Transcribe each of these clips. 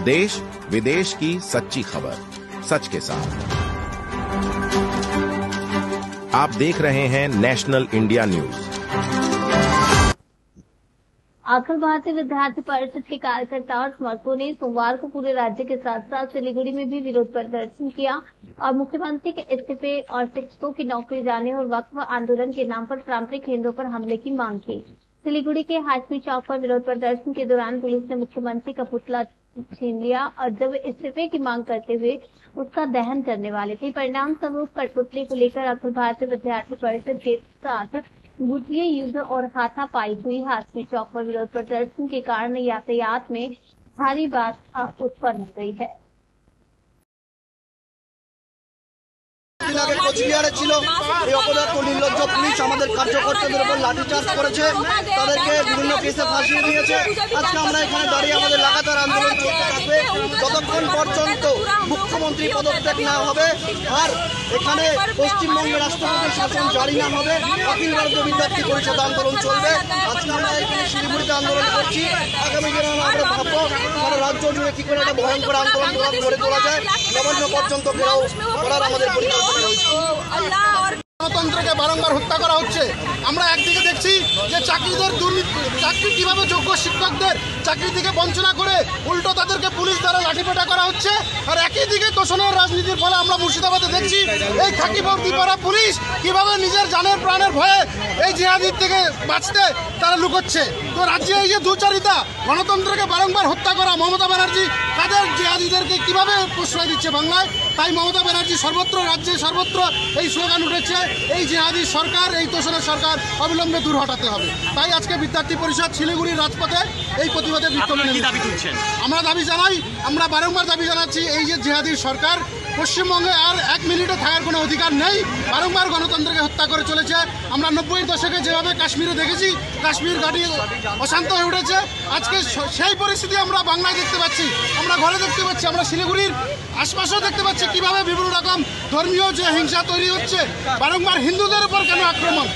देश विदेश की सच्ची खबर सच के साथ। आप देख रहे हैं national India news. Akhil Bharatiya विद्यार्थी परिषद के कार्यकर्ता और समर्थकों ने सोमवार को पूरे राज्य के साथ साथ सिलीगुड़ी में भी विरोध प्रदर्शन किया और मुख्यमंत्री के इस्तीफे और शिक्षकों की नौकरी जाने और वक्फ आंदोलन के नाम पर पारंपरिक केंद्रों पर हमले की मांग की। सिलीगुड़ी के हाशमी चौक पर विरोध प्रदर्शन के दौरान पुलिस ने मुख्यमंत्री का पुतला छीन लिया और जब इस्तीफे की मांग करते हुए उसका दहन करने वाले थे। परिणाम स्वरूप कठपुतली को लेकर अखिल भारतीय विद्यार्थी परिषद के साथ गुटिये युद्ध और हाथापाई हुई। हाशमी चौक पर विरोध प्रदर्शन के कारण यातायात में भारी बाधा उत्पन्न हो गई है। কোচবিহারে ছিল এই অপদার্থ নির্লজ্জ পুলিশ আমাদের কার্যকর্তাদের উপর লাঠিচার্জ করেছে, তাদেরকে বিভিন্ন কেসে ফাঁসিয়ে দিয়েছে। আজকে আমরা এখানে দাঁড়িয়ে আমাদের লাগাতার আন্দোলন চলতে থাকবে যতক্ষণ পর্যন্ত মুখ্যমন্ত্রী পদত্যাগ না হবে আর এখানে পশ্চিমবঙ্গের রাষ্ট্রপতির শাসন জারি না হবে। অখিল ভারতীয় বিদ্যার্থী পরিষদ আন্দোলন চলবে। আজকে আমরা এখানে শিলিগুড়িতে আন্দোলন করছি। আগামী দিনে আমরা ভাববো সারা রাজ্য জুড়ে কি করে একটা ভয়ঙ্কর আন্দোলন গড়ে তোলা যায়। নবান্ন পর্যন্ত ঘেরাও করার আমাদের পরিকল্পনা। গণতন্ত্রকে বারংবার হত্যা করা হচ্ছে। আমরা একদিকে দেখছি যে চাকরিদের চাকরি কিভাবে যোগ্য শিক্ষকদের চাকরি থেকে বঞ্চনা করে উল্টো তাদেরকে পুলিশ দ্বারা লাঠিপেটা করা হচ্ছে, আর একই দিকে তোষণের রাজনীতির ফলে আমরা মুর্শিদাবাদে দেখছি এই খাকি বর্দি পরা পুলিশ কিভাবে নিজের জানের প্রাণের ভয়ে এই জিহাদির থেকে বাঁচতে তারা লুকোচ্ছে। তো রাজ্যে এই যে দুচারিতা গণতন্ত্রকে বারংবার হত্যা করা, মমতা ব্যানার্জি তাদের জিহাদিদেরকে কিভাবে প্রশ্রয় দিচ্ছে বাংলায়, তাই মমতা ব্যানার্জি সর্বত্র রাজ্যে সর্বত্র এই স্লোগান উঠেছে এই জিহাদি সরকার, এই তোষণের সরকার অবিলম্বে দূর হটাতে হবে। তাই আজকে বিদ্যার্থী পরিষদ শিলিগুড়ির রাজপথে এই প্রতিবাদে বিক্ষোভ নিয়ে আমরা দাবি জানাই, আমরা বারংবার দাবি জানাচ্ছি এই যে জিহাদি সরকার পশ্চিমবঙ্গে আর এক মিনিটও থাকার কোনো অধিকার নেই। বারংবার গণতন্ত্রকে হত্যা করে চলেছে। আমরা 90-এর দশকে যেভাবে কাশ্মীরে দেখেছি কাশ্মীর ঘাটি অশান্ত হয়ে উঠেছে, আজকে সেই পরিস্থিতি আমরা বাংলায় দেখতে পাচ্ছি, আমরা ঘরে দেখতে পাচ্ছি, আমরা শিলিগুড়ির আশপাশেও দেখতে পাচ্ছি কিভাবে বিভিন্ন রকম ধর্মীয় যে হিংসা তৈরি হচ্ছে। বারংবার হিন্দুদের উপর কেন আক্রমণ?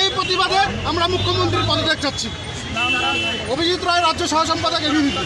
এই প্রতিবাদে আমরা মুখ্যমন্ত্রীর পদত্যাগ চাচ্ছি। অভিজিৎ রায়, রাজ্য সহ সম্পাদক, এবিভিপি।